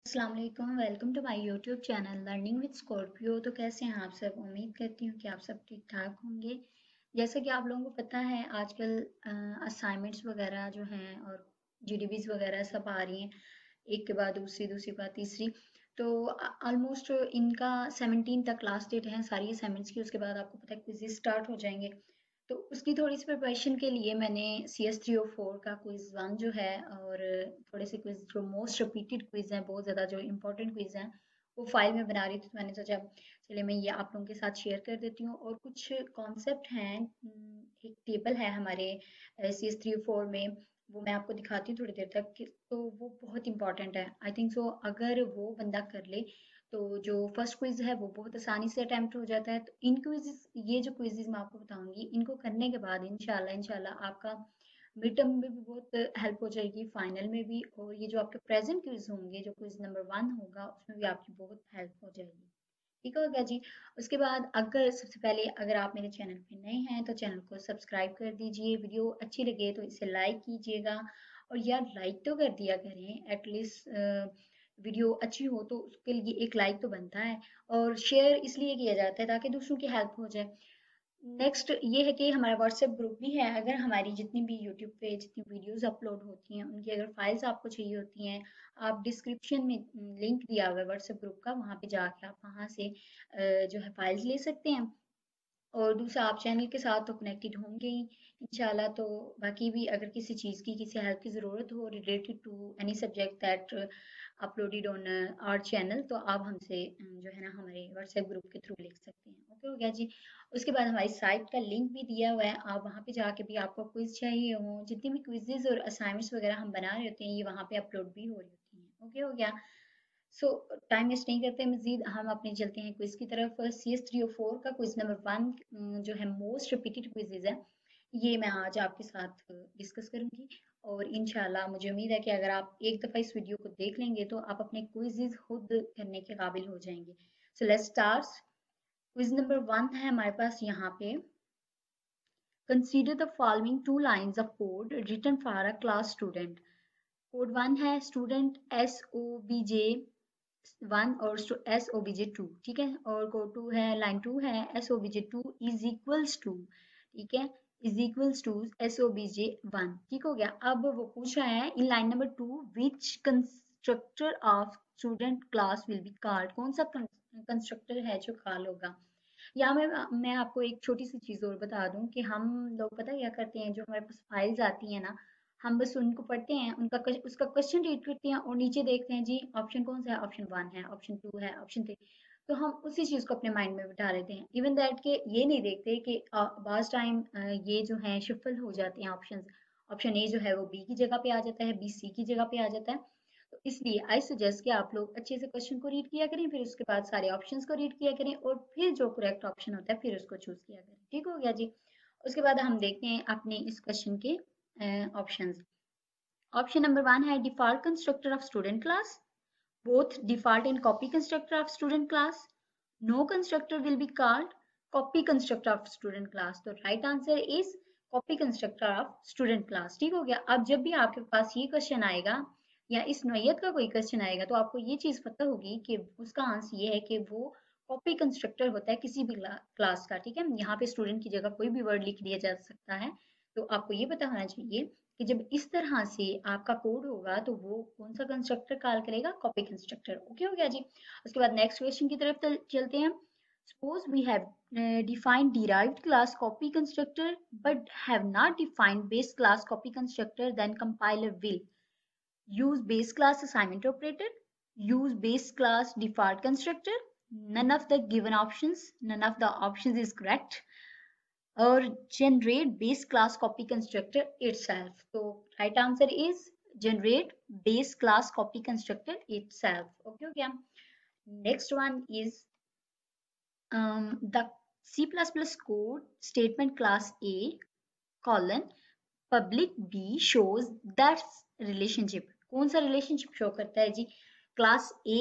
अस्सलाम वालेकुम, welcome to my YouTube channel learning with Scorpio. तो कैसे हैं आप सब? उम्मीद करती हूँ कि आप सब ठीक ठाक होंगे। जैसा कि आप लोगों को पता है आजकल असाइनमेंट्स वगैरह जो हैं और जीडीबीज वगैरह सब आ रही हैं, एक के बाद दूसरी, दूसरी के बाद तीसरी। तो ऑलमोस्ट इनका 17 तक लास्ट डेट है सारी असाइनमेंट्स की। उसके बाद आपको पता है क्विज़ स्टार्ट हो जाएंगे। तो उसकी थोड़ी सी प्रिपरेशन के लिए मैंने CS 304 का क्विज वन जो है और थोड़े से क्विज जो मोस्ट रिपीटेड क्विज हैं, बहुत ज़्यादा जो इंपॉर्टेंट क्विज हैं, वो फाइल में बना रही थी। तो मैंने सोचा चलिए मैं ये आप लोगों के साथ शेयर कर देती हूँ। और कुछ कॉन्सेप्ट हैं, एक टेबल है हमारे CS 304 में, वो मैं आपको दिखाती हूँ थोड़ी देर तक तो वो बहुत इंपॉर्टेंट है। आई थिंक सो अगर वो बंदा कर ले तो जो फर्स्ट क्विज है वो बहुत आसानी से अटेम्प्ट हो जाता है। तो इन क्विज़ेस, ये जो क्विज़ेस मैं आपको बताऊंगी, इनको करने के बाद इंशाल्लाह इंशाल्लाह आपका मिड टर्म में भी बहुत हेल्प हो जाएगी, फाइनल में भी। और ये जो आपके प्रेजेंट क्विज होंगे, जो क्विज नंबर 1 होगा, उसमें भी आपकी बहुत हेल्प हो जाएगी। ठीक हो गया जी। उसके बाद अगर सबसे पहले अगर आप मेरे चैनल पे नए हैं तो चैनल को सब्सक्राइब कर दीजिए। वीडियो अच्छी लगे तो इसे लाइक कीजिएगा। और यार लाइक तो कर दिया करें एटलीस्ट, वीडियो अच्छी हो तो उसके लिए एक लाइक तो बनता है। और शेयर इसलिए किया जाता है ताकि दूसरों की हेल्प हो जाए। नेक्स्ट ये है कि हमारा व्हाट्सएप ग्रुप भी है। अगर हमारी जितनी भी यूट्यूब पे जितनी वीडियोस अपलोड होती हैं उनकी अगर फाइल्स आपको चाहिए होती हैं, आप डिस्क्रिप्शन में लिंक दिया हुआ है व्हाट्सएप ग्रुप का, वहाँ पे जाके आप वहाँ से जो है फाइल्स ले सकते हैं। और दूसरा आप चैनल के साथ तो कनेक्टेड होंगे ही इंशाल्लाह। तो बाकी भी अगर किसी चीज़ की, किसी हेल्प की ज़रूरत हो related to any subject that uploaded on our channel, तो आप हमसे जो है ना हमारे व्हाट्सएप ग्रुप के थ्रू लिख सकते हैं। ओके हो गया जी। उसके बाद हमारी साइट का लिंक भी दिया हुआ है, आप वहाँ पे जाके भी, आपको क्विज चाहिए हो, जितनी भी क्विजेज और असाइनमेंट्स वगैरह हम बना रहे होते हैं ये वहाँ पे अपलोड भी हो रही होती हैं। ओके हो गया। सो टाइम वेस्ट नहीं करते मजीद, हम अपने चलते हैं क्विज की तरफ। CS 304 का क्विज नंबर 1 जो है मोस्ट रिपीटेड क्विजेज है, ये मैं आज आपके साथ डिस्कस करूंगी। और इंशाल्लाह मुझे उम्मीद है कि अगर आप एक दफ़ा इस वीडियो को देख लेंगे तो आप अपने क्विजेज खुद करने के काबिल हो जाएंगे। So let's start. Quiz number 1 है हमारे पास यहाँ पे। Consider the following two lines of code written for a class student. Code 1 है स्टूडेंट SOBJ 1 और SOBJ 2, ठीक है। और कोड 2 है, लाइन 2 है, SOBJ 2 इज इक्वल्स टू, ठीक है, इज इक्वल्स टू SOBJ 1। ठीक हो गया। अब वो पूछ रहा है in line number 2 which constructor of student class will be called. कौन सा कंस्ट्रक्टर है जो कॉल होगा। या मैं आपको एक छोटी सी चीज़ और बता दूं कि हम लोग पता क्या करते हैं, जो हमारे पास फाइल्स आती हैं ना, हम बस उनको पढ़ते हैं, उसका क्वेश्चन रीड करते हैं और नीचे देखते हैं जी ऑप्शन कौन सा है, ऑप्शन 1 है, ऑप्शन 2 है, ऑप्शन 3। तो हम उसी चीज़ को अपने माइंड में बिठा लेते हैं। इवन दैट के ये नहीं देखते कि बाज टाइम ये जो है शिफल हो जाते हैं ऑप्शन। ऑप्शन ए जो है वो बी की जगह पे आ जाता है, बी सी की जगह पे आ जाता है। तो इसलिए आई सजेस्ट कि आप लोग अच्छे से क्वेश्चन को रीड किया करें, फिर उसके बाद सारे ऑप्शंस को रीड किया करें और फिर जो करेक्ट ऑप्शन होता है फिर उसको चूज किया करें। ठीक हो गया जी। उसके बाद हम देखते हैं अपने इस क्वेश्चन के ऑप्शंस। ऑप्शन नंबर 1 है default constructor of student class, both default and copy constructor of student class, no constructor will be called, copy constructor of student class। तो right answer is copy constructor of student class। ठीक हो गया। अब जब भी आपके पास ये question आएगा या इस नौयत का कोई क्वेश्चन आएगा तो आपको ये चीज पता होगी कि उसका आंसर ये है कि वो कॉपी कंस्ट्रक्टर होता है किसी भी क्लास का। ठीक है, यहाँ पे स्टूडेंट की जगह कोई भी वर्ड लिख दिया जा सकता है। तो आपको ये पता होना चाहिए कि जब इस तरह से आपका कोड होगा तो वो कौन सा कंस्ट्रक्टर कॉल करेगा, कॉपी कंस्ट्रक्टर। ओके हो गया जी। उसके बाद नेक्स्ट क्वेश्चन की तरफ चलते हैं। Suppose we have defined derived class copy constructor but have not defined base class copy constructor, then compiler will use base class assignment operator, use base class default constructor, none of the given options, none of the options is correct, or generate base class copy constructor itself। तो right answer is generate base class copy constructor itself। okay हो गया। next one is the C++ code statement class A colon public B shows that relationship। कौन सा relationship show करता है जी, class A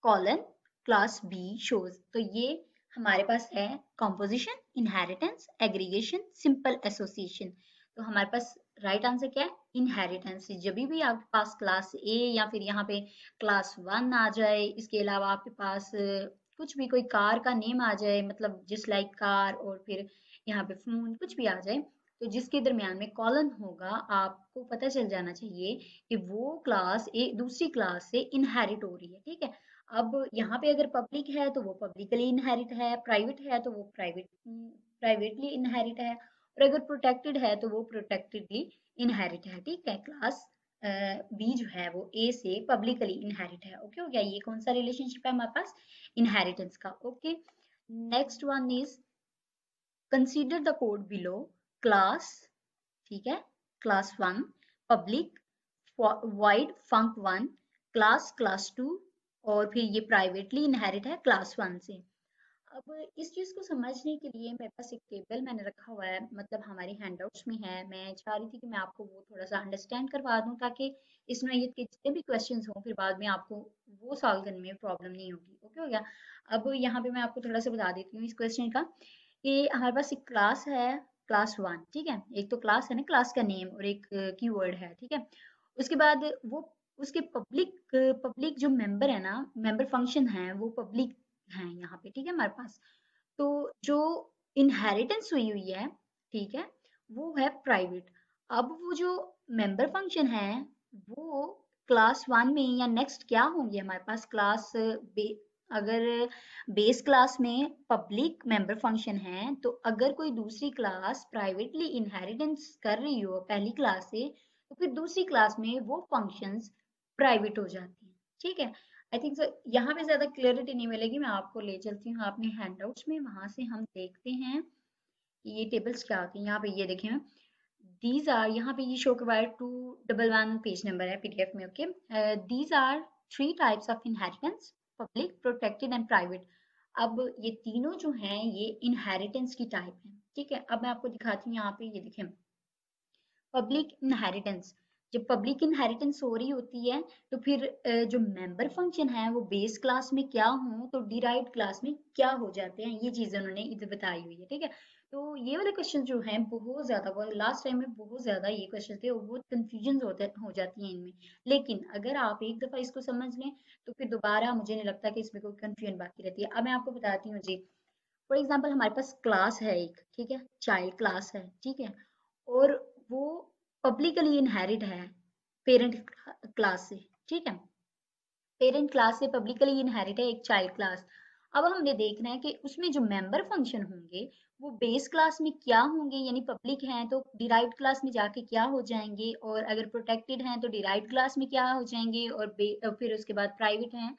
colon class B shows। तो ये हमारे पास है composition, inheritance, aggregation, simple association। तो हमारे पास right answer क्या है, इनहेरिटेंस से। जब भी आपके पास क्लास ए या फिर यहाँ पे क्लास 1 आ जाए, इसके अलावा आपके पास कुछ भी कोई कार का नेम आ जाए, मतलब जिस लाइक कार, और फिर यहाँ पे फोन कुछ भी आ जाए, तो जिसके दरमियान में कॉलन होगा, आपको पता चल जाना चाहिए कि वो क्लास एक दूसरी क्लास से इनहेरिट हो रही है, ठीक है। अब यहाँ पे अगर पब्लिक है तो वो पब्लिकली इनहेरिट है, प्राइवेट है तो वो प्राइवेटली इनहेरिट है, और अगर प्रोटेक्टेड है तो वो प्रोटेक्टेडली इनहेरिट है, ठीक है। क्लास बी जो है वो ए से पब्लिकली इनहेरिट है। ओके हो गया, ये कौन सा रिलेशनशिप है हमारे पास, इनहेरिटेंस का। Okay, next one is consider the code below. Class, ठीक है, class 1 public void func 1, class 2, और फिर ये प्राइवेटली इनहेरिट है क्लास 1 से। अब इस चीज को समझने के लिए मेरे पास एक टेबल मैंने रखा हुआ है, मतलब हमारे हैंडआउट्स में है। मैं चाह रही थी कि मैं आपको वो थोड़ा सा अंडरस्टैंड करवा दूं, ताकि इस नौइयत के जितने भी क्वेश्चंस हों फिर बाद में आपको वो सॉल्व करने में प्रॉब्लम नहीं होगी। ओके हो गया। अब यहाँ पे मैं आपको थोड़ा सा बता देती हूँ इस क्वेश्चन का, कि हमारे पास एक क्लास है, क्लास 1, ठीक है। एक तो क्लास है ना, क्लास का नेम, और एक कीवर्ड है, ठीक है। उसके बाद वो उसके पब्लिक पब्लिक जो मेंबर है ना, मेंबर फंक्शन है, वो पब्लिक है यहाँ पे, ठीक है हमारे पास। तो जो इनहेरिटेंस हुई हुई है, ठीक है, वो है प्राइवेट। अब वो जो मेंबर फंक्शन है, वो क्लास 1 में या नेक्स्ट क्या होंगे हमारे पास, अगर बेस क्लास में पब्लिक मेंबर फंक्शन है, तो अगर कोई दूसरी क्लास प्राइवेटली इनहेरिटेंस कर रही हो पहली क्लास से, तो फिर दूसरी क्लास में वो फंक्शंस प्राइवेट हो जाती हैं, ठीक है। आई थिंक सो यहाँ पे ज्यादा क्लियरिटी नहीं मिलेगी, मैं आपको ले चलती हूँ अपने हैंडआउट्स में, वहां से हम देखते हैं कि ये टेबल्स क्या होती हैं। यहाँ पे ये देखें, दीज आर, यहाँ पे ये शो करवाया 211 पेज नंबर है पीडीएफ में। Okay, these are 3 types of inheritance, public, protected and private. अब ये तीनों जो हैं ये इनहेरिटेंस की टाइप है, ठीक है। अब मैं आपको दिखाती हूँ, यहाँ पे ये देखें, पब्लिक इनहेरिटेंस। जब पब्लिक इनहेरिटेंस हो रही होती है, तो फिर जो मेंबर फंक्शन है वो बेस क्लास में क्या हो, तो डिराइव्ड क्लास में क्या हो जाते हैं, ये चीजें उन्होंने इधर बताई हुई है, ठीक है। तो ये वाले क्वेश्चन जो हैं बहुत ज्यादा, लास्ट टाइम में बहुत ज्यादा ये क्वेश्चन थे, और बहुत कंफ्यूजन हो जाती है इनमें। लेकिन अगर आप एक दफा इसको समझ लें, तो फिर दोबारा मुझे नहीं लगता कि इसमें कोई कंफ्यूजन बाकी रहती है। अब मैं आपको बताती हूँ जी। फॉर एग्जाम्पल हमारे पास क्लास है एक, ठीक है, चाइल्ड क्लास है, ठीक है, और वो पब्लिकली इनहेरिट है पेरेंट क्लास से, ठीक है। पेरेंट क्लास से पब्लिकली इनहेरिट है एक चाइल्ड क्लास। अब हमने देखना है कि उसमें जो मेंबर फंक्शन होंगे वो बेस क्लास में क्या होंगे, यानी पब्लिक हैं तो डिराइव्ड क्लास में जाके क्या हो जाएंगे, और अगर प्रोटेक्टेड हैं तो डिराइव्ड क्लास में क्या हो जाएंगे, और फिर उसके बाद प्राइवेट हैं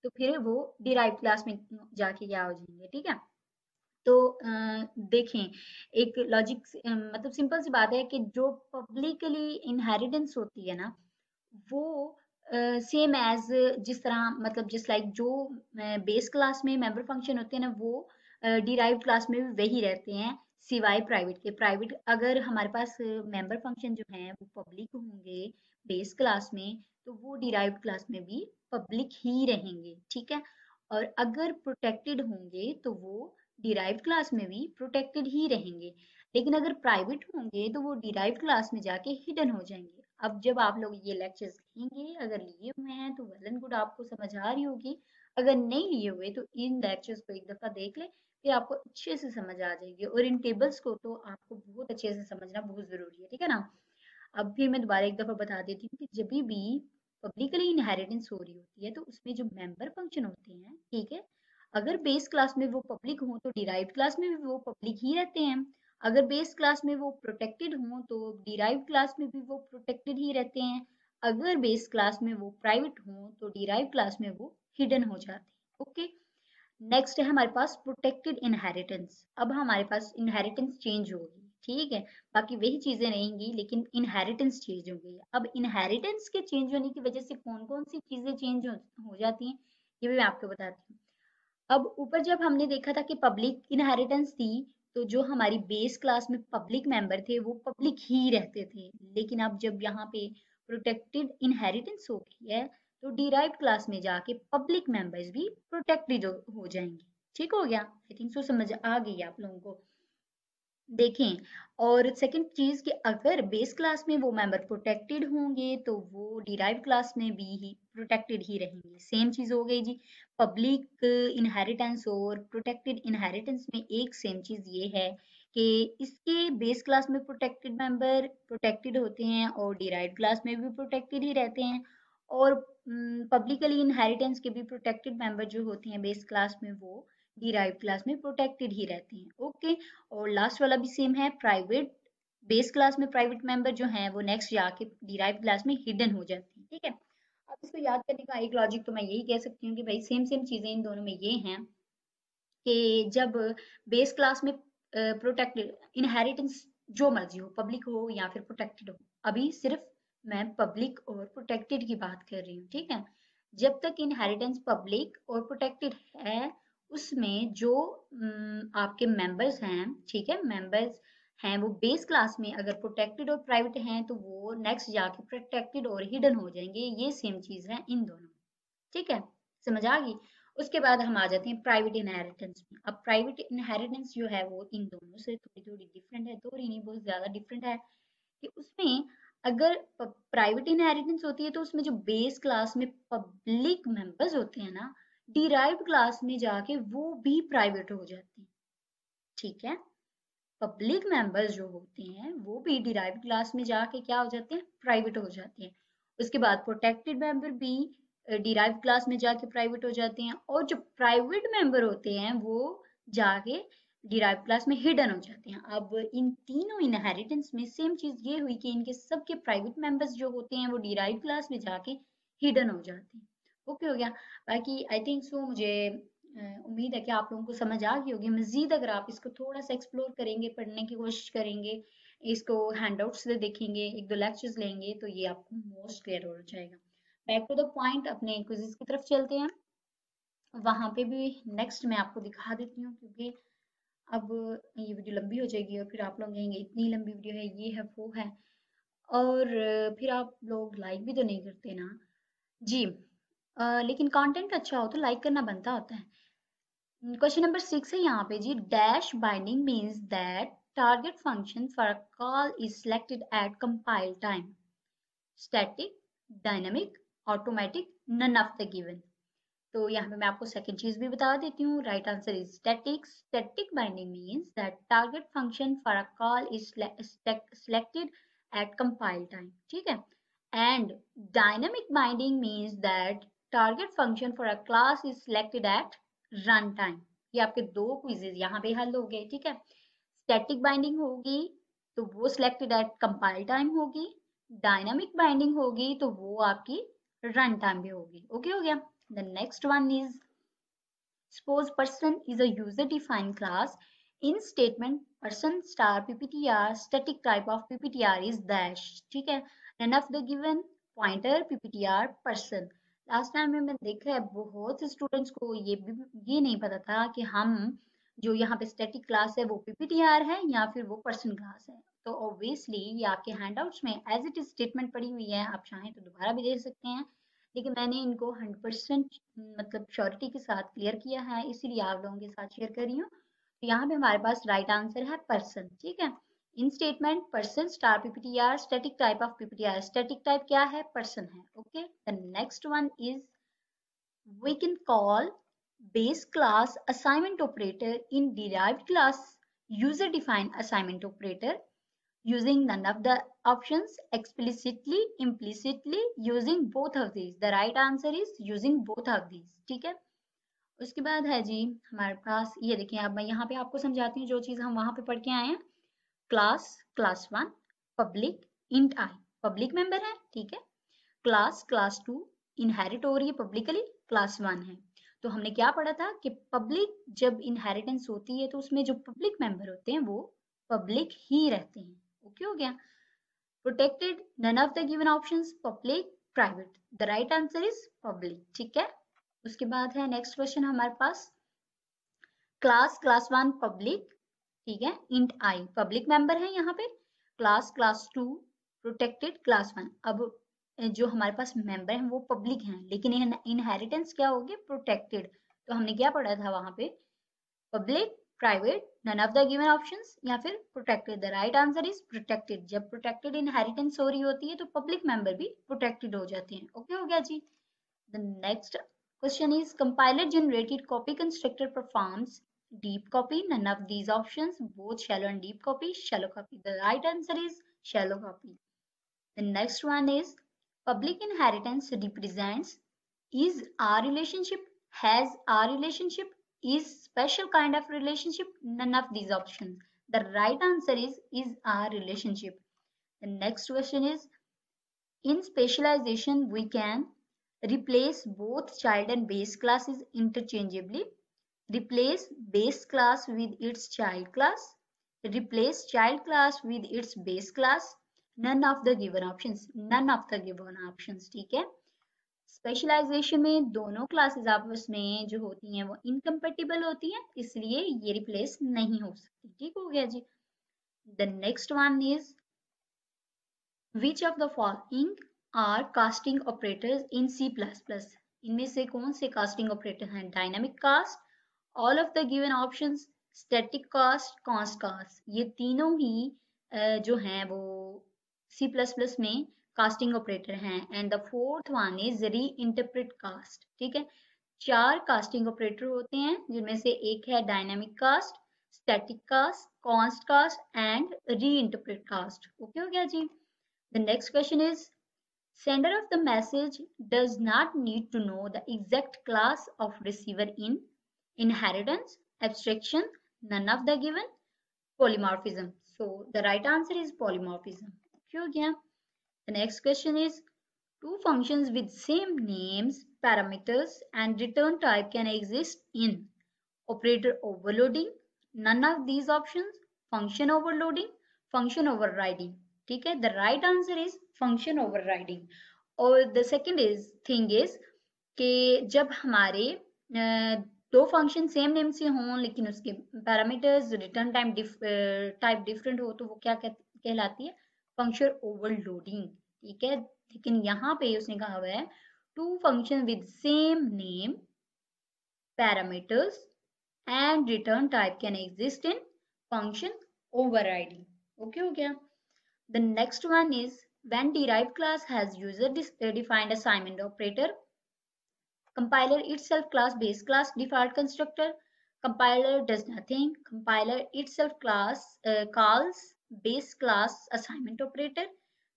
तो फिर वो डिराइव्ड क्लास में जाके क्या हो जाएंगे, ठीक है। तो देखें, एक लॉजिक मतलब सिंपल सी बात है कि जो पब्लिकली इनहेरिटेंस होती है ना, वो सेम एज, जिस तरह मतलब जिस लाइक जो बेस क्लास में मेंबर फंक्शन होते हैं ना, वो डिराइव्ड क्लास में भी वही रहते हैं, सिवाय प्राइवेट के। प्राइवेट अगर हमारे पास मेंबर फंक्शन जो हैं वो पब्लिक होंगे बेस क्लास में, तो वो डिराइव्ड क्लास में भी पब्लिक ही रहेंगे, ठीक है। और अगर प्रोटेक्टेड होंगे तो वो डिराइव्ड क्लास में भी प्रोटेक्टेड ही रहेंगे। लेकिन अगर प्राइवेट होंगे तो वो डिराइव्ड क्लास में जाके हिडन हो जाएंगे। अब जब आप लोग ये लेक्चर्स लेंगे, अगर लिए हुए हैं तो वेल एंड गुड, आपको समझ आ रही होगी। अगर नहीं लिए हुए तो इन लेक्चर्स को एक दफा देख ले, फिर आपको अच्छे से समझ आ जाएगी। और इन टेबल्स को तो आपको बहुत अच्छे से समझना बहुत जरूरी है, ठीक है ना। अब फिर मैं दोबारा एक दफा बता देती हूँ कि जब भी पब्लिकली इनहेरिटेंस हो रही होती है, तो उसमें जो मेंबर फंक्शन होते हैं, ठीक है, अगर बेस क्लास में वो पब्लिक हो तो डिराइव्ड क्लास में भी वो पब्लिक ही रहते हैं। अगर बेस क्लास में वो प्रोटेक्टेड हो तो डिराइव्ड क्लास में भी वो प्रोटेक्टेड ही रहते हैं। अगर बेस क्लास में वो प्राइवेट हो तो डिराइव्ड क्लास में वो हिडन हो जाते हैं। ओके, नेक्स्ट है हमारे पास प्रोटेक्टेड इनहेरिटेंस। अब हमारे पास इनहेरिटेंस चेंज होगी, ठीक है, बाकी वही चीजें रहेंगी लेकिन इनहेरिटेंस चेंज हो गई। अब इनहेरिटेंस के चेंज होने की वजह से कौन कौन सी चीजें चेंज हो जाती हैं, ये भी मैं आपको बताती हूँ। अब ऊपर जब हमने देखा था कि पब्लिक इनहेरिटेंस थी, तो जो हमारी बेस क्लास में पब्लिक मेंबर थे वो पब्लिक ही रहते थे। लेकिन अब जब यहाँ पे प्रोटेक्टेड इनहेरिटेंस हो गई है, तो डिराइव्ड क्लास में जाके पब्लिक मेंबर्स भी प्रोटेक्टेड हो जाएंगे। ठीक हो गया, आई थिंक सो समझ आ गई आप लोगों को। देखें। और सेकंड चीज कि अगर बेस क्लास में वो मेंबर प्रोटेक्टेड होंगे तो वो डिराइव क्लास में भी ही प्रोटेक्टेड ही रहेंगे। सेम चीज हो गई जी। पब्लिक इनहेरिटेंस और प्रोटेक्टेड इनहेरिटेंस में एक सेम चीज ये है कि इसके बेस क्लास में प्रोटेक्टेड मेंबर प्रोटेक्टेड होते हैं और डिराइव क्लास में भी प्रोटेक्टेड ही रहते हैं। और पब्लिकली इनहेरिटेंस के भी प्रोटेक्टेड मेंबर जो होते हैं बेस क्लास में वो डिराइव क्लास में प्रोटेक्टेड ही रहते हैं। ओके। और लास्ट वाला भी सेम है। प्राइवेट बेस क्लास में प्राइवेट मेंबर जो हैं वो नेक्स्ट जाके डिराइव क्लास में हिडन हो जाती हैं। ठीक है। अब इसको याद करने का एक लॉजिक तो मैं यही कह सकती हूँ कि भाई सेम सेम चीजें इन दोनों में ये हैं कि जब बेस क्लास में प्रोटेक्टेड इनहेरिटेंस जो मर्जी हो, पब्लिक हो या फिर प्रोटेक्टेड हो, अभी सिर्फ मैं पब्लिक और प्रोटेक्टेड की बात कर रही हूँ। ठीक है। जब तक इनहेरिटेंस पब्लिक और प्रोटेक्टेड है उसमें जो आपके मेंबर्स हैं, ठीक है, मेंबर्स हैं वो बेस क्लास में अगर प्रोटेक्टेड और प्राइवेट हैं तो वो नेक्स्ट जाके प्रोटेक्टेड और हिडन हो जाएंगे। ये सेम चीज है इन दोनों। ठीक है। समझ आ गई। उसके बाद हम आ जाते हैं प्राइवेट इनहेरिटेंस में। अब प्राइवेट इनहेरिटेंस जो है वो इन दोनों से थोड़ी थोड़ी डिफरेंट है, थोड़ी नहीं बहुत ज्यादा डिफरेंट है। कि उसमें अगर प्राइवेट इनहेरिटेंस होती है तो उसमें जो बेस क्लास में पब्लिक मेंबर्स होते हैं ना, डिराइव्ड क्लास में जाके वो भी प्राइवेट हो जाते हैं। ठीक है। पब्लिक मेंबर्स जो होते हैं वो भी डिराइव्ड क्लास में जाके क्या हो जाते हैं, प्राइवेट हो जाते हैं। उसके बाद प्रोटेक्टेड मेंबर भी डिराइव्ड क्लास में जाके प्राइवेट हो जाते हैं। और जो प्राइवेट मेंबर होते हैं वो जाके डिराइव्ड क्लास में हिडन हो जाते हैं। अब इन तीनों इनहेरिटेंस में सेम चीज ये हुई कि इनके सबके प्राइवेट मेंबर्स जो होते हैं वो डिराइव्ड क्लास में जाके हिडन हो जाते हैं। ओके हो गया। बाकी आई थिंक सो मुझे उम्मीद है कि आप लोगों को समझ आ गई होगी। मजीद अगर आप इसको थोड़ा सा एक्सप्लोर करेंगे, पढ़ने की कोशिश करेंगे, इसको हैंडआउट्स से देखेंगे, एक दो लेक्चर्स लेंगे तो ये आपको मोस्ट क्लियर हो जाएगा। बैक टू द पॉइंट, अपने क्विज़ेस की तरफ चलते हैं। वहां पे भी नेक्स्ट मैं आपको दिखा देती हूँ क्योंकि अब ये वीडियो लंबी हो जाएगी और फिर आप लोग कहेंगे इतनी लंबी वीडियो है, ये है वो है, और फिर आप लोग लाइक भी तो नहीं करते ना जी। लेकिन कंटेंट अच्छा हो तो लाइक करना बनता होता है। क्वेश्चन नंबर 6 है यहाँ पे जी। Dash binding means that target function for a call is selected at compile time. Static, dynamic, automatic, none of the given. तो यहाँ पे मैं आपको सेकंड चीज भी बता देती हूँ। Right answer is static. Static binding means that target function for a call is selected at compile time. ठीक है। And dynamic binding means that target function for a class is selected eight run time. ये आपके दो quizzes यहाँ पे हल हो गए। ठीक है। स्टैटिक बाइंडिंग होगी तो वो सिलेक्टेड एट कंपाइल टाइम होगी। डायनामिक बाइंडिंग होगी तो वो आपकी रन टाइम भी होगी। ओके हो गया। The next one is suppose person is a user defined class. In statement person star pptr static type of pptr is dash. ठीक है। None of the given pointer pptr person. Last time में मैंने देखा है बहुत से students को ये नहीं पता था कि हम जो यहाँ पे स्टैटिक क्लास है वो pptr है या फिर वो पर्सन क्लास है। तो ऑब्वियसली ये आपके हैंडआउट्स में एज इट इज स्टेटमेंट पड़ी हुई है, आप चाहें तो दोबारा भी दे सकते हैं, लेकिन मैंने इनको 100% मतलब श्योरिटी के साथ क्लियर किया है इसीलिए आप लोगों के साथ शेयर कर रही हूँ। तो यहाँ पे हमारे पास राइट आंसर है पर्सन। ठीक है। In statement person star PPTR static type of PPTR. Static type क्या है, पर्सन है। Okay. The next one is we can call base class assignment operator in derived class user defined assignment operator using none of the options, explicitly, implicitly, using both of these. The right answer is using both of these. ठीक है। उसके बाद है जी हमारे पास ये देखिए, अब मैं यहाँ पे आपको समझाती हूँ जो चीज हम वहां पे पढ़ के आए हैं। क्लास, क्लास 1, पब्लिक, इंट आई, पब्लिक मेंबर है। ठीक है। क्लास, क्लास 2 इनहेरिट हो रही है पब्लिकली, क्लास 1 है। तो हमने क्या पढ़ा था कि पब्लिक जब इनहेरिटेंस होती है तो उसमें जो पब्लिक मेंबर होते हैं वो पब्लिक ही रहते हैं। ओके हो गया। Protected, none of the given options, public, private. The right answer is public. ठीक है। उसके बाद है नेक्स्ट क्वेश्चन हमारे पास। क्लास, क्लास 1 पब्लिक, ठीक है, इंट आई पब्लिक मेंबर है यहाँ पे। Class, class 2 protected, class 1। अब जो हमारे पास मेंबर हैं वो पब्लिक हैं लेकिन इनहेरिटेंस क्या होगी, प्रोटेक्टेड। तो हमने क्या पढ़ा था वहां पे, public private, none of the given options, या फिर protected. The right answer is protected. जब प्रोटेक्टेड इनहेरिटेंस हो रही होती है तो पब्लिक मेंबर भी प्रोटेक्टेड हो जाते हैं। ओके हो गया जी। The next question is compiler generated copy constructor performs deep copy. None of these options, both shallow and deep copy. Shallow copy. The right answer is shallow copy. The next one is public inheritance represents is our relationship, has our relationship, is special kind of relationship. None of these options. The right answer is our relationship. The next question is in specialization we can replace both child and base classes interchangeably. Replace base class with its child class. Replace child class with its base class. None of the given options. None of the given options. ठीक है। Specialisation में दोनों classes आपस में जो होती हैं वो इनकम्पेटिबल होती हैं, इसलिए ये रिप्लेस नहीं हो सकती। ठीक हो गया जी। The next one is Which of the following are casting operators in C++? इनमें से कौन से casting operator हैं? Dynamic cast, all of the given options, static cast, const cast. ये तीनों ही जो हैं वो C++ में casting operator हैं. And the fourth one is reinterpret cast. ठीक है, 4 casting operator होते हैं जिनमें से एक है dynamic cast, static cast, const cast and reinterpret cast. Okay हो गया जी। The next question is sender of the message does not need to know the exact class of receiver in inheritance, abstraction, none of the given, polymorphism. So the right answer is polymorphism. Okay, the next question is two functions with same names, parameters and return type can exist in operator overloading, none of these options, function overloading, function overriding. ठीक है, the right answer is function overriding. और the second is thing is कि जब हमारे दो function same name से हों लेकिन उसके parameters return time type different हो तो वो क्या कहलाती है? Function overloading. ठीक है, लेकिन यहाँ पे उसने कहा हुआ है two function with same name, parameters and return type can exist in function overriding. Okay हो गया। The next one is when derived class has user defined assignment operator, compiler itself class base class default constructor, compiler does nothing, compiler itself class calls base class assignment operator,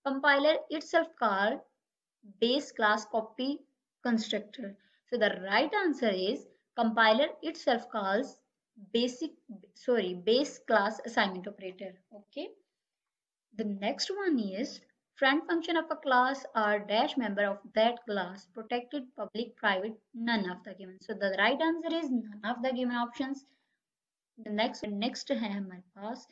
compiler itself call base class copy constructor. So the right answer is compiler itself calls base class assignment operator. Okay. The next one is friend function of a class or dash member of that class, protected, public, private, none of the given. So the right answer is none of the given options. The next है हमारे पास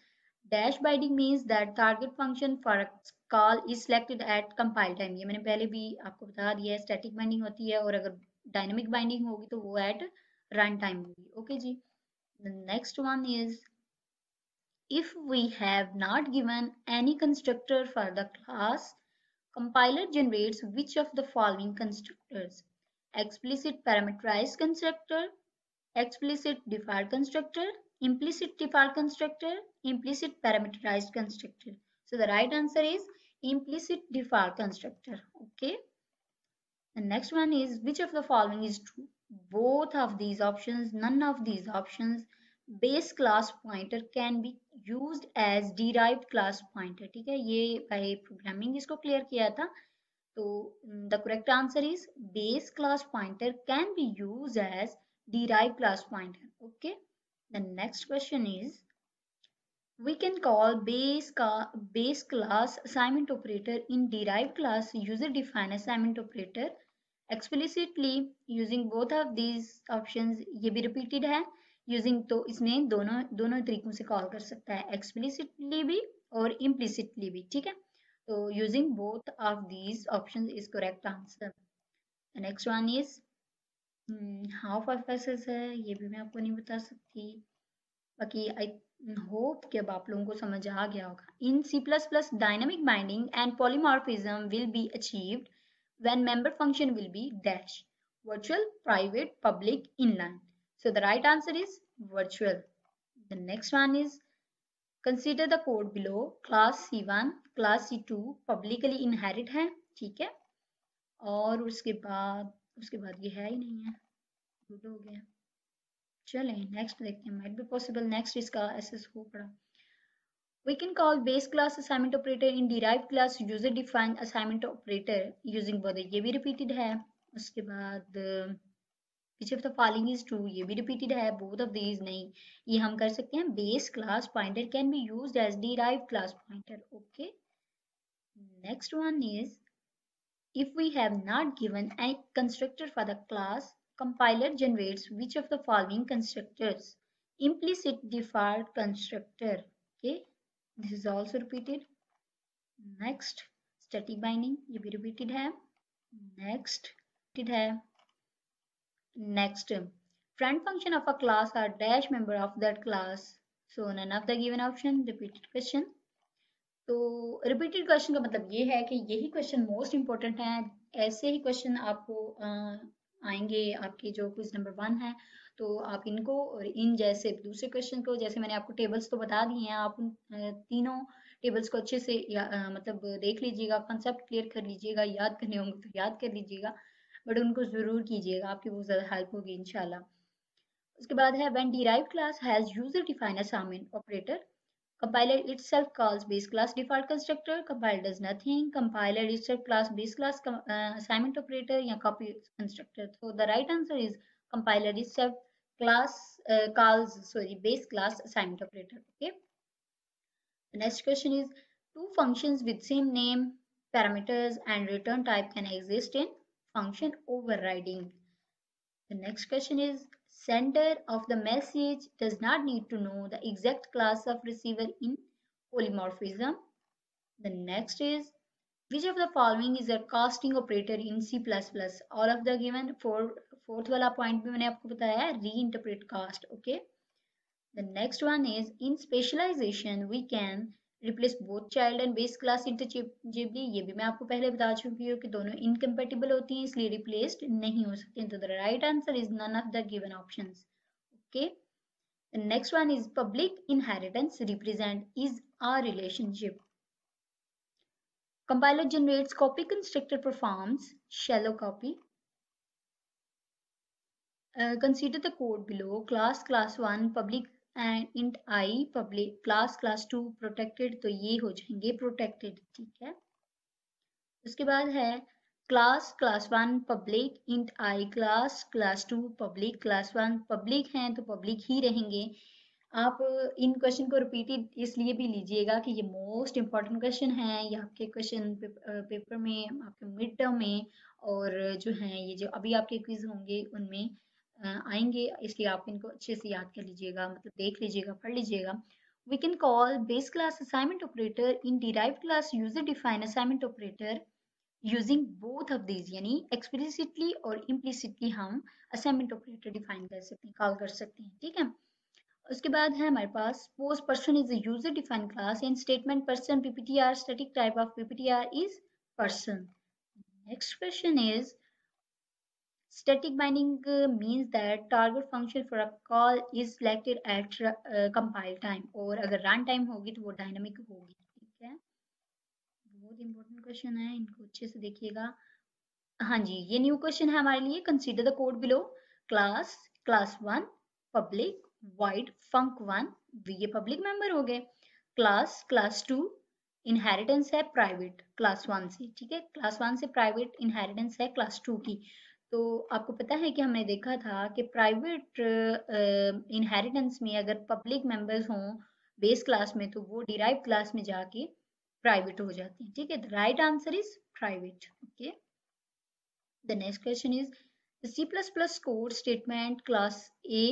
dash binding means that target function for a call is selected at compile time. ये मैंने पहले भी आपको बता दिया है, static binding होती है और अगर dynamic binding होगी तो वो at run time होगी। Okay ji. The next one is if we have not given any constructor for the class, compiler generates which of the following constructors? Explicit parameterized constructor, explicit default constructor, implicit default constructor, implicit parameterized constructor. So the right answer is implicit default constructor. Okay. The next one is which of the following is true? Both of these options, none of these options. Base class pointer can be used as derived class pointer. ठीक है, ये by programming इसको clear किया था। तो the correct answer is base class pointer can be used as derived class pointer. Okay. The next question is we can call base class assignment operator in derived class user defined assignment operator explicitly using both of these options. ये भी repeated है using, तो इसमें दोनों तरीकों से call कर सकता है, explicitly भी और implicitly भी। ठीक है, तो using both of these options is correct answer. The next one is half of SS है, ये भी मैं आपको नहीं बता सकती। बाकी आई होप कि अब आप लोगों को समझ आ गया होगा। In C++ dynamic binding and polymorphism will be achieved when member function will be dash virtual, private, public, inline. So the right answer is virtual. The next one is consider the code below. Class C1 class C2 publicly inherit है, ठीक है, और उसके बाद ये है ही नहीं है, गुड हो गया। चलें नेक्स्ट देखते हैं, माइट बी पॉसिबल नेक्स्ट इसका एसएस हो पड़ा। We can call base class assignment operator in derived class user defined assignment operator using both, ये भी repeated है। उसके बाद which of the following is true, ये भी repeated है। both of these नहीं, ये हम कर सकते हैं base class pointer can be used as derived class pointer, okay। Next one is if we have not given a constructor for the class, compiler generates which of the following constructors? Implicit default constructor, okay, this is also repeated। Next static binding, ये भी repeated है। Next repeated है। Next friend function of a class are dash member of that class, so none of the given option, repeated question। तो repeated question का मतलब ये है कि यही क्वेश्चन मोस्ट इंपॉर्टेंट है। ऐसे ही क्वेश्चन आपको आएंगे आपके जो क्विज नंबर 1 है, तो आप इनको और इन जैसे दूसरे क्वेश्चन को, जैसे मैंने आपको टेबल्स तो बता दिए हैं, आप उन तीनों टेबल्स को अच्छे से मतलब देख लीजिएगा, कंसेप्ट क्लियर कर लीजिएगा, याद करने होंगे तो याद कर लीजिएगा, बट उनको ज़रूर कीजिएगा, आपकी बहुत ज़्यादा हेल्प होगी इंशाल्लाह। उसके बाद है when derived class has user defined assignment operator, compiler itself calls base class default constructor, compiler does nothing, compiler itself class base class assignment operator या copy constructor। So the right answer is compiler itself class calls base class assignment operator, okay। The next question is two functions with same name, parameters and return type can exist in function overriding। The next question is sender of the message does not need to know the exact class of receiver in polymorphism। The next is which of the following is a casting operator in C++? All of the given fourth वाला point भी मैंने आपको बताया है, reinterpret cast, okay। The next one is in specialization we can replace both child and base class interchangeably, ये भी मैं आपको पहले बता चुकी हूँ कि दोनों incompatible होती हैं, इसलिए replaced नहीं हो सकती। तो the right answer is none of the given options, okay। The next one is public inheritance represent is a relationship। Compiler generates copy constructor performs shallow copy। Consider the code below class 1 public and int I public class 2 protected, तो ये हो जाएंगे protected, ठीक है। उसके बाद है class 1 public int I class 2 public class 1 public हैं तो public ही रहेंगे। आप इन क्वेश्चन को रिपीटेड इसलिए भी लीजिएगा कि ये मोस्ट इंपॉर्टेंट क्वेश्चन है, ये आपके क्वेश्चन पेपर में, आपके मिड टर्म में, और जो हैं ये जो अभी आपके क्विज होंगे उनमें आएंगे, इसलिए आप इनको अच्छे से याद कर लीजिएगा, मतलब देख लीजिएगा, पढ़ लीजिएगा। We can call base class assignment operator in derived class user defined assignment operator using both of these, यानी explicitly और implicitly हम assignment operator define कर सकते हैं, कॉल कर सकते हैं, ठीक है। उसके बाद है हमारे पास suppose person is a user defined class and statement person pptr static type of pptr is person। Next question is static binding means that target function for a call is selected at compile time, और अगर run time होगी तो वो dynamic होगी, ठीक है। बहुत important question है, इनको अच्छे से देखिएगा। हाँ जी, ये न्यू क्वेश्चन है हमारे लिए। Consider the code below class 1 public void func 1, ये पब्लिक मेंबर हो गए। क्लास 2 इनहेरिटेंस है प्राइवेट क्लास 1 से, ठीक है। क्लास 1 से प्राइवेट इनहेरिटेंस है क्लास 2 की। तो आपको पता है कि हमने देखा था कि प्राइवेट इनहेरिटेंस में अगर पब्लिक मेंबर्स हों बेस क्लास में तो वो डिराइव क्लास में जाके प्राइवेट हो जाते हैं, ठीक है। The right answer is private, okay. The next question is the C++ code statement class A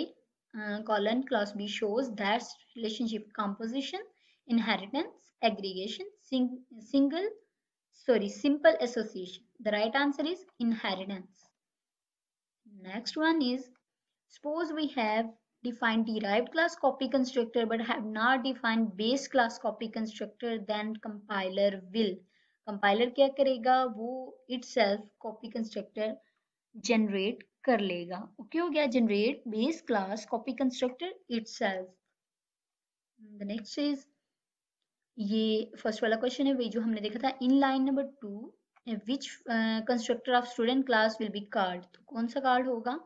colon class B shows that relationship composition, inheritance, aggregation, simple association। The right answer is inheritance। Next one is suppose we have defined derived class copy constructor but have not defined base class copy constructor, then compiler क्या करेगा, वो itself copy constructor generate कर लेगा। Okay हो गया, generate base class copy constructor itself। The next is, ये first वाला question है वही जो हमने देखा था in line number 2, which constructor of student class will be card, तो कौन सा कार्ड होगा,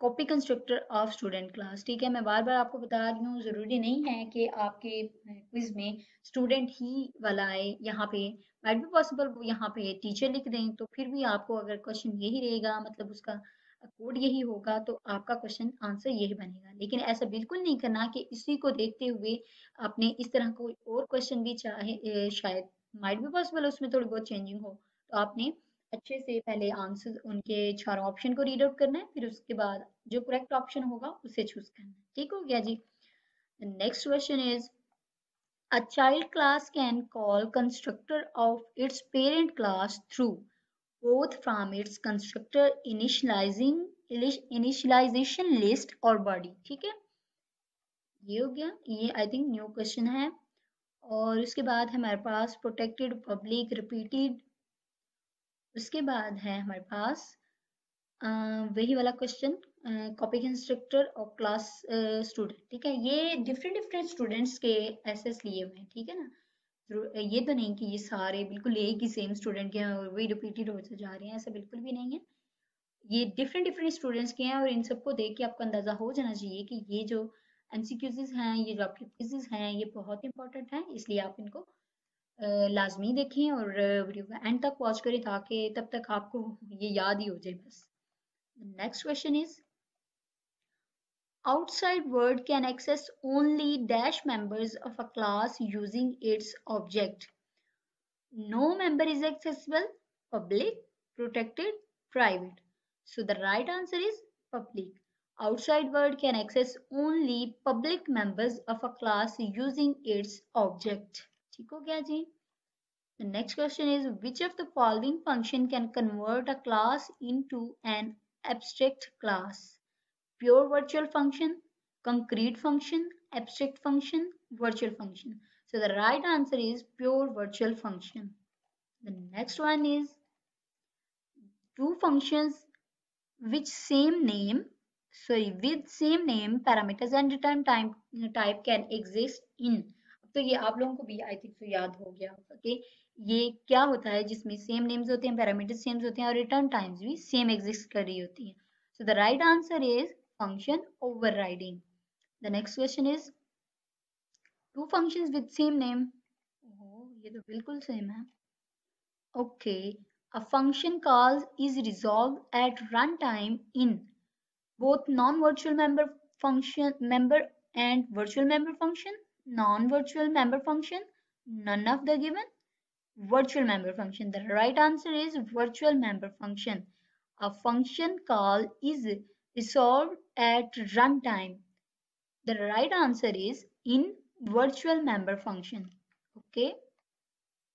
copy constructor of student class. ठीक है, मैं बार बार आपको बता रही हूँ, जरूरी नहीं है कि आपके क्विज में स्टूडेंट ही वाला आए, यहाँ पे माइट बी पॉसिबल वो यहाँ पे टीचर लिख दें, तो फिर भी आपको अगर क्वेश्चन यही रहेगा, मतलब उसका कोड यही होगा, तो आपका क्वेश्चन आंसर यही बनेगा। लेकिन ऐसा बिल्कुल नहीं करना कि इसी को देखते हुए आपने इस तरह कोई और क्वेश्चन भी चाहे शायद माइट बी पॉसिबल उसमें थोड़ी बहुत चेंजिंग हो, तो आपने अच्छे से पहले आंसर उनके चारों ऑप्शन को रीड आउट करना है, फिर उसके बाद जो करेक्ट ऑप्शन होगा उसे चूज करना है। ठीक हो गया जी। Next question is, a child class can call constructor of its parent class through both from its constructor initialization list और body। ठीक है, ये हो गया, ये आई थिंक न्यू क्वेश्चन है। और उसके बाद है हमारे पास प्रोटेक्टेड पब्लिक रिपीटेड, उसके बाद है हमारे पास वही वाला क्वेश्चन, कॉपी कंस्ट्रक्टर और क्लास स्टूडेंट। ठीक है, ये डिफरेंट डिफरेंट स्टूडेंट्स के एसेस लिए हुए हैं। ठीक है ना, ये तो नहीं कि ये सारे बिल्कुल एक ही सेम स्टूडेंट के हैं और वही रिपीटेड होते जा रहे हैं, ऐसा बिल्कुल भी नहीं है। ये डिफरेंट डिफरेंट स्टूडेंट्स के हैं और इन सबको देख के आपको अंदाजा हो जाना चाहिए कि ये जो एमसीक्यूज हैं, ये जो आपके क्विज़ेस हैं, ये बहुत इंपॉर्टेंट हैं, इसलिए आप इनको लाजमी देखें और वीडियो का एंड तक वॉच करें ताकि तब तक आपको ये याद ही हो जाए बस। Next question is, outside word can access only dash members of a class using its object. No member is accessible, public, protected, private. So the right answer is public. Outside world can access only public members of a class using its object. ठीक हो गया जी? The next question is, which of the following function can convert a class into an abstract class? Pure virtual function, concrete function, abstract function, virtual function. So the right answer is pure virtual function. The next one is, two functions which same name, sorry, with same name, parameters and return type can exist in। तो ये आप लोगों को भी I think तो याद हो गया होगा कि ये क्या होता है जिसमें सेम नेम्स होते हैं, पैरामीटर्स सेम होते हैं और रिटर्न टाइम्स भी सेम एग्जिस्ट कर रही होती है। So the right answer is function overriding. The next question is, two functions with same name, ये तो बिल्कुल सेम है। Okay, a function call is resolved at runtime in both non-virtual member and virtual member function, non-virtual member function, none of the given, virtual member function. The right answer is virtual member function. A function call is resolved at runtime. The right answer is in virtual member function. Okay,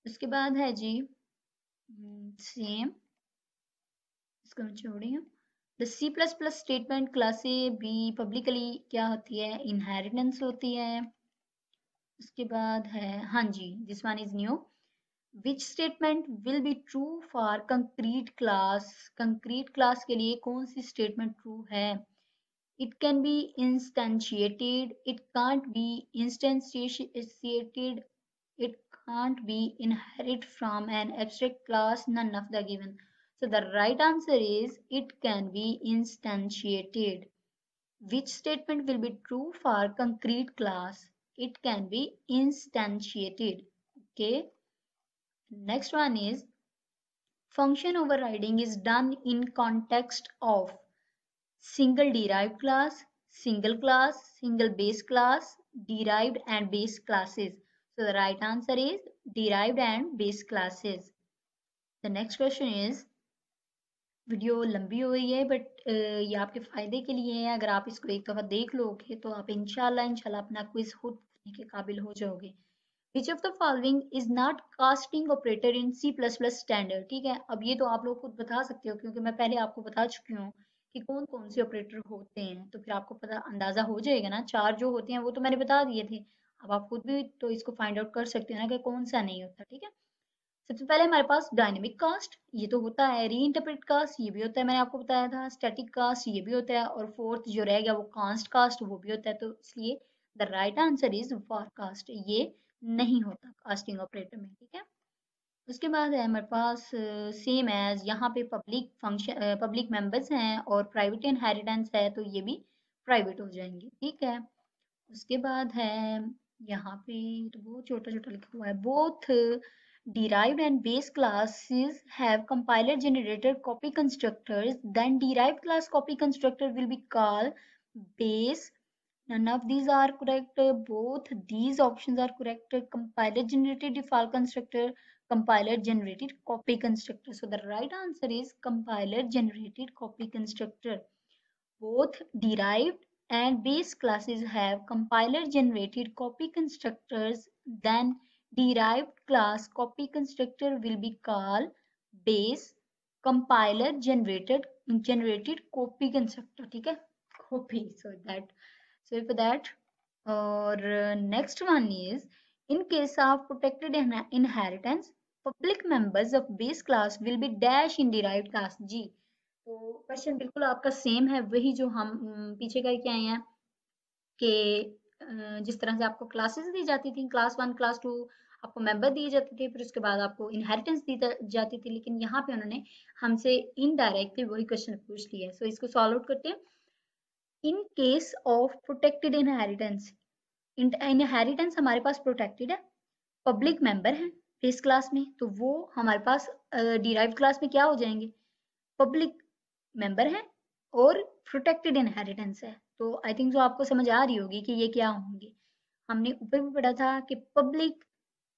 उसके बाद है जी same, इसको मैं छोड़ रही हूँ। The C++ statement class से भी पब्लिकली क्या होती है, इनहेरिटेंस होती है। उसके बाद है हाँ जी, this one is new, which statement will be true for concrete class, concrete class के लिए कौन सी स्टेटमेंट ट्रू है। It can be instantiated, it can't be instantiated, it can't be inherit from an abstract class, none of the given. So the right answer is it can be instantiated. Which statement will be true for concrete class? It can be instantiated. Okay. Next one is, function overriding is done in context of single derived class, single base class, derived and base classes. So the right answer is derived and base classes. The next question is, video लंबी हो रही है but ये आपके फायदे के लिए है, अगर आप इसको एक दफा देख लोगे तो आप इंशाल्लाह अपना क्विज खुद करने के काबिल हो जाओगे। Which of the following is not casting operator in C++ standard? ठीक है, अब ये तो आप लोग खुद बता सकते हो क्योंकि मैं पहले आपको बता चुकी हूँ कि कौन कौन से ऑपरेटर होते हैं, तो फिर आपको पता अंदाजा हो जाएगा ना। चार जो होते हैं वो तो मैंने बता दिए थे, अब आप खुद भी तो इसको फाइंड आउट कर सकते हो ना कि कौन सा नहीं होता। ठीक है, सबसे पहले हमारे पास डायनेमिक कास्ट, ये तो होता है। री इंटरप्रेट कास्ट, ये भी होता है, मैंने आपको बताया था। स्टैटिक कास्ट, ये भी होता है। और फोर्थ जो रह गया वो कांस्ट कास्ट, वो भी होता है। तो इसलिए the right answer is for cast, ये नहीं होता कास्टिंग ऑपरेटर में, ठीक है। उसके बाद है हमारे पास सेम एज, यहाँ पे पब्लिक फंक्शन पब्लिक मेंबर्स हैं और प्राइवेट इनहेरिटेंस है तो ये भी प्राइवेट हो जाएंगे, ठीक है। उसके बाद है यहाँ पे तो बहुत छोटा छोटा लिखा हुआ है, both derived and base classes have compiler generated copy constructors, then derived class copy constructor will be called base. None of these are correct. Both these options are correct. Compiler generated default constructor, compiler generated copy constructor. So the right answer is compiler generated copy constructor. Both derived and base classes have compiler generated copy constructors. Then derived class copy constructor will be called base compiler generated copy constructor, ठीक है, copy. So for that, or next one is, in case of protected inheritance, public members of base class will be dash in derived class. जी, तो question बिल्कुल आपका same है, वही जो हम पीछे का क्या हैं कि जिस तरह से आपको क्लासेस दी जाती थी, क्लास 1 क्लास 2 आपको मेंबर दिए जाते थे, फिर उसके बाद आपको इनहेरिटेंस दी जाती थी, लेकिन यहाँ पे उन्होंने हमसे इनडायरेक्टली वही क्वेश्चन पूछ लिया है। सो इसको सॉल्व आउट करते हैं। In case of protected inheritance, inheritance हमारे पास प्रोटेक्टेड है, पब्लिक मेंबर है बेस क्लास में, तो वो हमारे पास डिराइव्ड क्लास में क्या हो जाएंगे, पब्लिक मेंबर है और प्रोटेक्टेड इनहेरिटेंस है। तो आई थिंक जो आपको समझ आ रही होगी कि ये क्या होंगे। हमने ऊपर भी पढ़ा था कि पब्लिक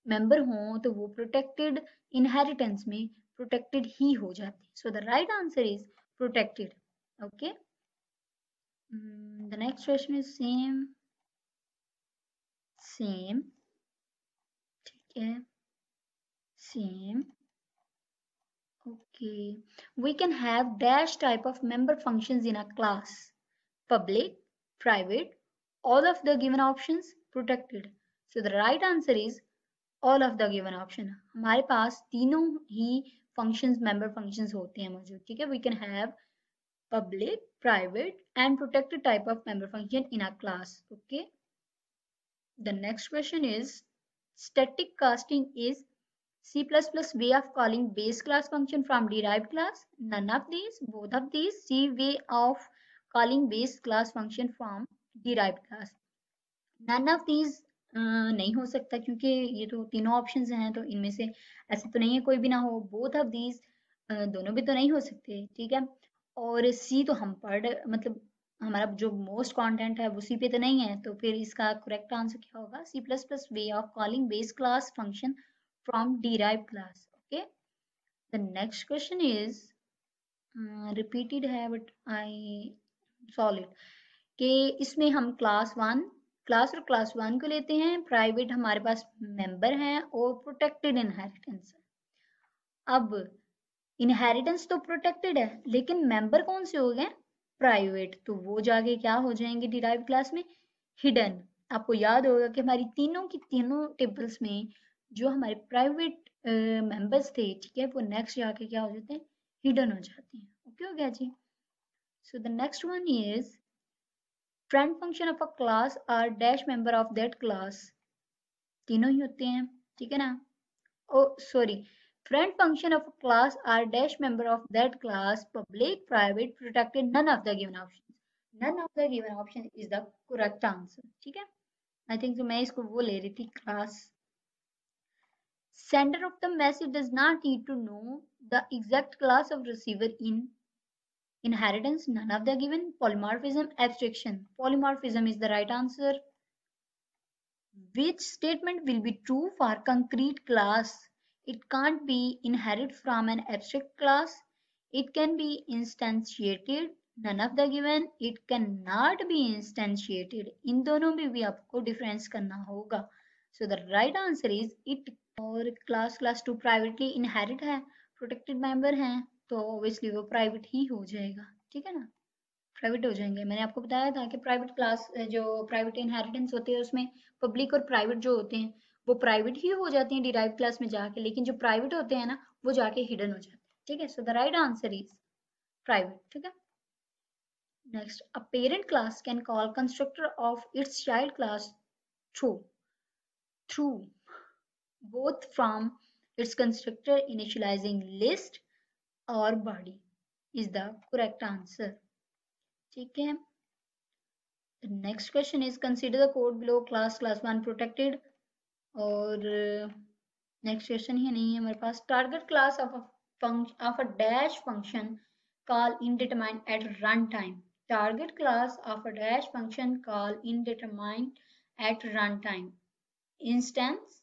मेंबर हों तो वो प्रोटेक्टेड इनहेरिटेंस में प्रोटेक्टेड ही हो जाते हैं। सो the right answer is protected. Okay, the next question is same, ठीक है, same. Okay, we can have dash type of member functions in a class: public, private, all of the given options, protected. So the right answer is all of the given option. हमारे पास तीनों ही functions member functions होते हैं मौजूद, ठीक है। We can have public, private and protected type of member function in a class. Okay. The next question is, static casting is C++ way of calling base class function from derived class. None of these, both of these. C way of calling base class function from derived class. None of these नहीं हो सकता, क्योंकि ये तो तीनों options हैं, तो इनमें से ऐसे तो नहीं है कोई भी ना हो। बोथ ऑफ दीज, दोनों भी तो नहीं हो सकते, ठीक है। और सी तो हम मतलब हमारा जो मोस्ट कंटेंट है वो सी पे तो नहीं है, तो फिर इसका करेक्ट आंसर क्या होगा, C++ way of calling base class function from derived class. Okay, the next question is repeated है but I solve it, कि इसमें हम क्लास 1 क्लास और क्लास 1 को लेते हैं, प्राइवेट हमारे पास मेंबर हैं और प्रोटेक्टेड इनहेरिटेंस है। अब इनहेरिटेंस तो प्रोटेक्टेड है, लेकिन मेंबर कौन से हो गए, प्राइवेट, तो वो जाके क्या हो जाएंगे डिराइव्ड क्लास में, हिडन। आपको याद होगा कि हमारी तीनों की तीनों टेबल्स में जो हमारे प्राइवेट मेंबर्स थे, ठीक है, वो नेक्स्ट जाके क्या हो जाते हैं, हिडन हो जाते हैं। ओके हो गया जी। So the next one is, friend function of a class are dash member of that class, तीनों ही होते हैं, ठीक है ना। Oh sorry, friend function of a class are dash member of that class, public, private, protected, none of the given options. None of the given option is the correct answer, ठीक है। I think तो मैं इसको वो ले रही थी class। Sender of the message does not need to know the exact class of receiver in inheritance, none of the given. Polymorphism, abstraction. Polymorphism is the right answer. Which statement will be true for concrete class? It can't be inherit from an abstract class. It can be instantiated. None of the given. It cannot be instantiated. इन दोनों में भी आपको difference करना होगा। So the right answer is it. और class 2 privately inherit है, protected member हैं, तो obviously वो private ही हो जाएगा, ठीक है ना, प्राइवेट हो जाएंगे। मैंने आपको बताया था कि प्राइवेट क्लास जो प्राइवेट इनहेरिटेंस होते हैं उसमें पब्लिक और प्राइवेट जो होते हैं वो प्राइवेट ही हो जाते हैं डिराइव्ड क्लास में जाके, लेकिन जो प्राइवेट होते हैं ना वो जाके हिडन हो जाते हैं, ठीक है। So the right answer is private, ठीक है। Next, a parent class can call constructor of its child class through both from its constructor initializing list or body is the correct answer. ठीक है. The next question is consider the code below class 1 protected. और next question ही नहीं है हमारे पास. Target class of a dash function call indeterminate at runtime. Target class of a dash function call indeterminate at runtime. Instance,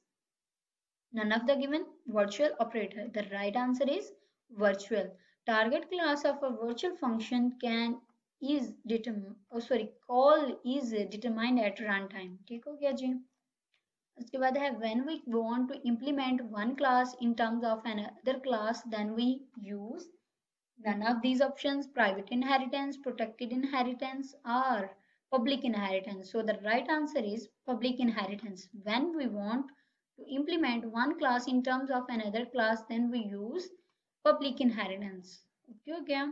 none of the given. Virtual operator. The right answer is virtual. Target class of a virtual function call is determined at runtime. ठीक हो गया जी. उसके बाद है when we want to implement one class in terms of another class, then we use none of these options: private inheritance, protected inheritance, or public inheritance. So the right answer is public inheritance. When we want to implement one class in terms of another class, then we use public inheritance. Okay हो गया.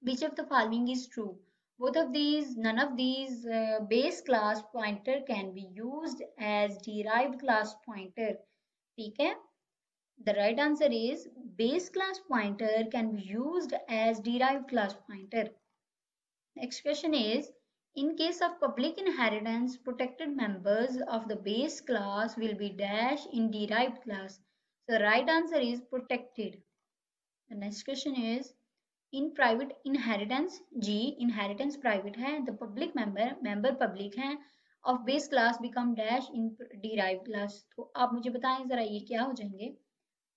Which of the following is true? None of these base class pointer can be used as derived class pointer. ठीक है. The right answer is base class pointer can be used as derived class pointer. Next question is, in case of public inheritance, protected members of the base class will be dash in derived class. So the right answer is protected. The next question is, in private inheritance ji inheritance private है, the public member public है, of base class become dash in derive class. तो आप मुझे बताएं जरा ये क्या हो जाएंगे.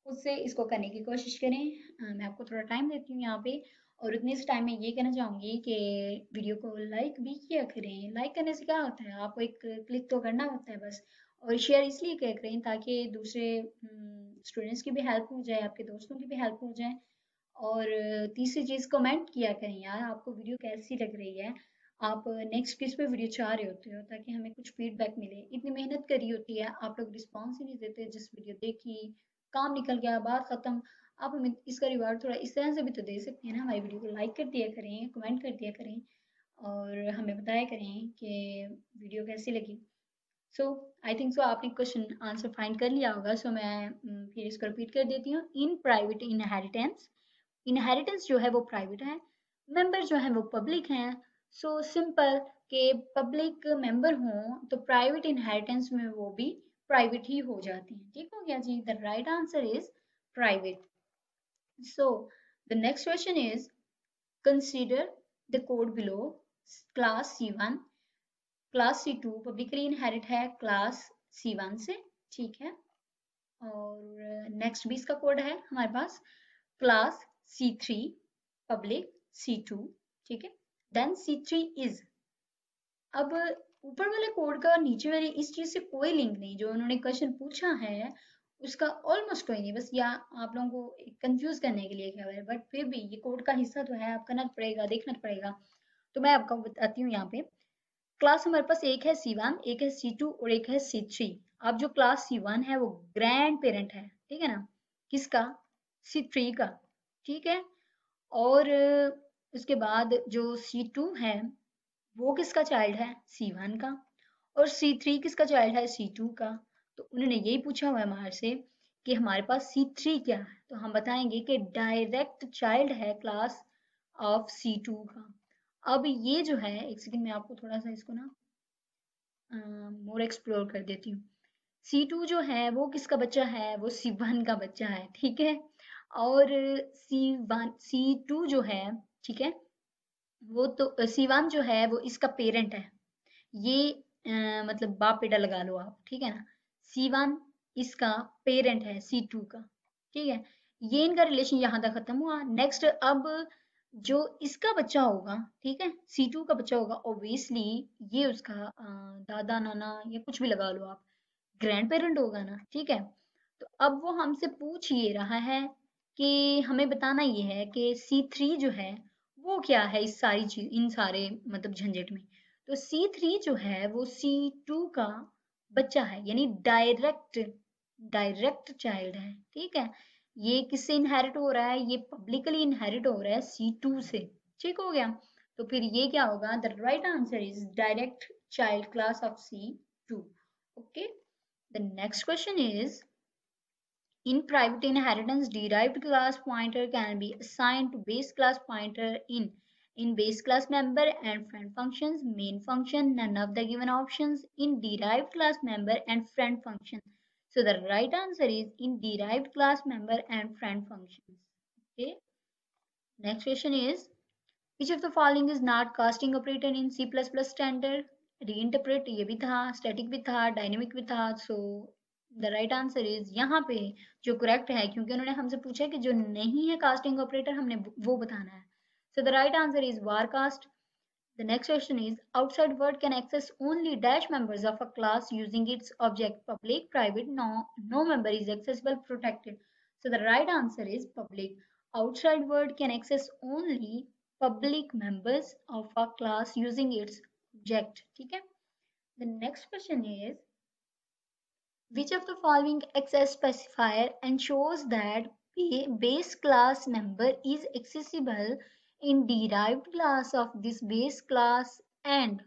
खुद से इसको करने की कोशिश करें. मैं आपको थोड़ा टाइम देती हूँ यहाँ पे. और उतने से टाइम में ये कहना चाहूँगी कि वीडियो को लाइक भी किया करें. लाइक करने से क्या होता है, आपको एक क्लिक तो करना होता है बस. और शेयर इसलिए किया करें ताकि दूसरे स्टूडेंट्स की भी हेल्प हो जाए, आपके दोस्तों की भी हेल्प हो जाए. और तीसरी चीज़, कमेंट किया करें यार आपको वीडियो कैसी लग रही है, आप नेक्स्ट किस पे वीडियो चाह रहे होते हो, ताकि हमें कुछ फीडबैक मिले. इतनी मेहनत करी होती है, आप लोग रिस्पॉन्स ही नहीं देते. जिस वीडियो देखी, काम निकल गया, बात ख़त्म. आप हमें इसका रिवार्ड थोड़ा इस तरह से भी तो दे सकते हैं ना. हमारी वीडियो को लाइक कर दिया करें, कमेंट कर दिया करें, और हमें बताया करें कि वीडियो कैसी लगी. सो आई थिंक सो आपने क्वेश्चन आंसर फाइंड कर लिया होगा. सो मैं फिर इसको रिपीट कर देती हूँ. इन प्राइवेट इनहेरिटेंस, इनहेरिटेंस जो है वो प्राइवेट है, मेंबर जो है वो पब्लिक हैं. सो सिंपल के पब्लिक मेंबर हों तो प्राइवेट इनहेरिटेंस में वो भी प्राइवेट ही हो जाती हैं. ठीक हो गया जी. The right answer is private. So the next question is, consider the code below. Class C1, class C2 publicly inherit है क्लास C1 से. ठीक है. और नेक्स्ट भी इसका कोड है हमारे पास, क्लास C3 पब्लिक C2. ठीक है. Then C3 is. अब ऊपर वाले कोड का नीचे वाली इस चीज से कोई लिंक नहीं. जो उन्होंने क्वेश्चन पूछा है उसका ऑलमोस्ट कोई नहीं, बस या आप लोगों को कंफ्यूज करने के लिए क्या है. बट फिर भी ये कोड का हिस्सा तो है, आप करना पड़ेगा, देखना पड़ेगा. तो मैं आपको बताती हूँ. यहाँ पे क्लास हमारे पास एक है C1, एक है C2 और एक है C3. अब जो क्लास C1 है वो ग्रैंड पेरेंट है. ठीक है ना. किसका? C3 का. ठीक है. और उसके बाद जो C2 है वो किसका चाइल्ड है? C1 का. और C3 किसका चाइल्ड है? C2 का. तो उन्होंने यही पूछा हुआ है हमारे से कि हमारे पास C3 क्या है. तो हम बताएंगे कि डायरेक्ट चाइल्ड है क्लास ऑफ C2 का. अब ये जो है, एक सेकंड में आपको थोड़ा सा इसको ना मोर एक्सप्लोर कर देती हूँ. C2 जो है वो किसका बच्चा है? वो C1 का बच्चा है. ठीक है. और C2 जो है, ठीक है, वो तो C1 जो है वो इसका पेरेंट है. ये मतलब बाप बेटा लगा लो आप. ठीक है ना. C1 इसका पेरेंट है C2 का. ठीक है. ये इनका रिलेशन यहाँ तक खत्म हुआ. नेक्स्ट, अब जो इसका बच्चा होगा, ठीक है, C2 का बच्चा होगा, ऑब्वियसली ये उसका दादा नाना या कुछ भी लगा लो आप, ग्रैंड पेरेंट होगा ना. ठीक है. तो अब वो हमसे पूछ ये रहा है कि हमें बताना ये है कि C3 जो है वो क्या है इस सारी चीज, इन सारे मतलब झंझट में. तो C3 जो है वो C2 का बच्चा है, यानी डायरेक्ट चाइल्ड है. ठीक है. ये किससे इनहेरिट हो रहा है? ये पब्लिकली इनहेरिट हो रहा है C2 से. ठीक हो गया. तो फिर ये क्या होगा? The right answer is direct child class of C2. Okay, the next question is in private inheritance, derived class pointer can be assigned to base class pointer in base class member and friend functions, main function, none of the given options, in derived class member and friend function. So the right answer is in derived class member and friend functions. Okay. Next question is which of the following is not casting operator in C++ standard? Reinterpret ये भी था, static भी था, dynamic भी था. So the right answer is यहाँ पे जो correct है, क्योंकि उन्होंने हमसे पूछा कि जो नहीं है casting operator हमने वो बताना है. So the right answer is var cast. The next question is outside word can access only dash members of a class using its object public, private, no member is accessible, protected. So the right answer is public. Outside word can access only public members of a class using its object. ठीक है? The next question is which of the following access specifier ensures that base class member is accessible in derived class of this base class and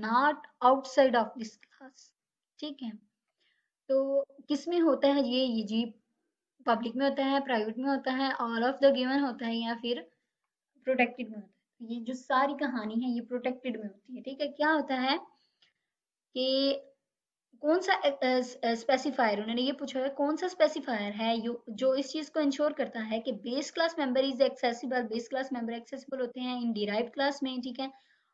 not outside of this class? ठीक है, तो किसमें होता है ये जी? Public में होता है, प्राइवेट में होता है, ऑल ऑफ द गिवन होता है, या फिर प्रोटेक्टेड में होता है? ये जो सारी कहानी है ये प्रोटेक्टेड में होती है. ठीक है, क्या होता है कि कौन सा स्पेसिफायर, उन्होंने ये पूछा है कौन सा स्पेसिफायर है जो इस चीज को इंश्योर करता है कि base class member is accessible, base class member accessible होते हैं इन डिराइव्ड क्लास में. ठीक है,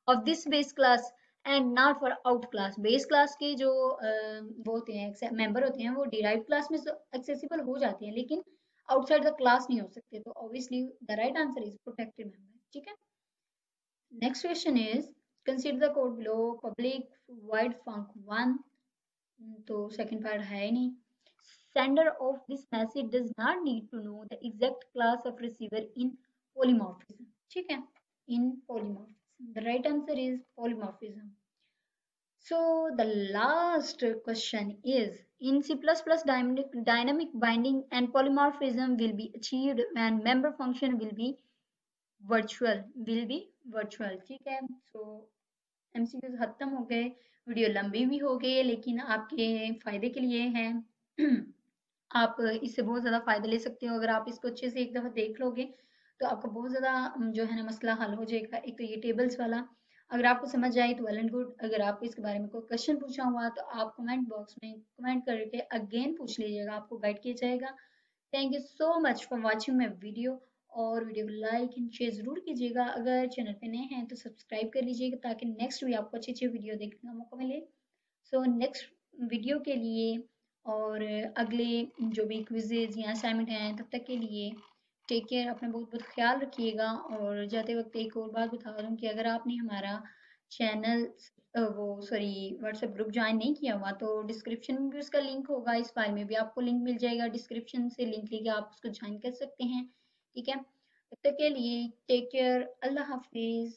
of this base class and not for out class. Base class के जो वो होते हैं मेंबर होते हैं वो डिराइव्ड क्लास में एक्सेसिबल हो जाते हैं लेकिन आउटसाइड द क्लास नहीं हो सकते. तो obviously the right answer is protected member. ठीक है, next question is consider the code below public wide func1. तो सेकंड पार्ट है ही नहीं. Sender of this message does not need to know the exact class of receiver in polymorphism. ठीक है, in polymorphism. The right answer is polymorphism. So the last question is in C++ dynamic binding and polymorphism will be achieved when member function will be virtual. ठीक है, so MCQs खत्म हो गए. Video लंबी भी हो गई है लेकिन आपके फायदे के लिए है. आप इससे बहुत ज़्यादा फ़ायदा ले सकते हो. अगर आप इसको अच्छे से एक दफ़ा देख लोगे तो आपका बहुत ज़्यादा जो है ना मसला हल हो जाएगा. एक तो ये टेबल्स वाला अगर आपको समझ आए तो वेल एंड गुड. अगर आपको इसके बारे में कोई क्वेश्चन पूछा हुआ तो आप कमेंट बॉक्स में कमेंट करके अगेन पूछ लीजिएगा, आपको गाइड किया जाएगा. Thank you so much for watching my video. और वीडियो को लाइक एंड शेयर ज़रूर कीजिएगा. अगर चैनल पे नए हैं तो सब्सक्राइब कर लीजिएगा ताकि नेक्स्ट भी आपको अच्छी अच्छी वीडियो देखने का मौका मिले. सो नेक्स्ट वीडियो के लिए और अगले जो भी क्विजेज या असाइनमेंट हैं तब तक के लिए टेक केयर. अपना बहुत बहुत ख्याल रखिएगा. और जाते वक्त एक और बात बता दूं कि अगर आपने हमारा चैनल व्हाट्सएप ग्रुप ज्वाइन नहीं किया हुआ तो डिस्क्रिप्शन में भी उसका लिंक होगा. इस फाइल में भी आपको लिंक मिल जाएगा. डिस्क्रिप्शन से लिंक लेके आप उसको ज्वाइन कर सकते हैं. ठीक है, तब तक के लिए टेक केयर. अल्लाह हाफिज.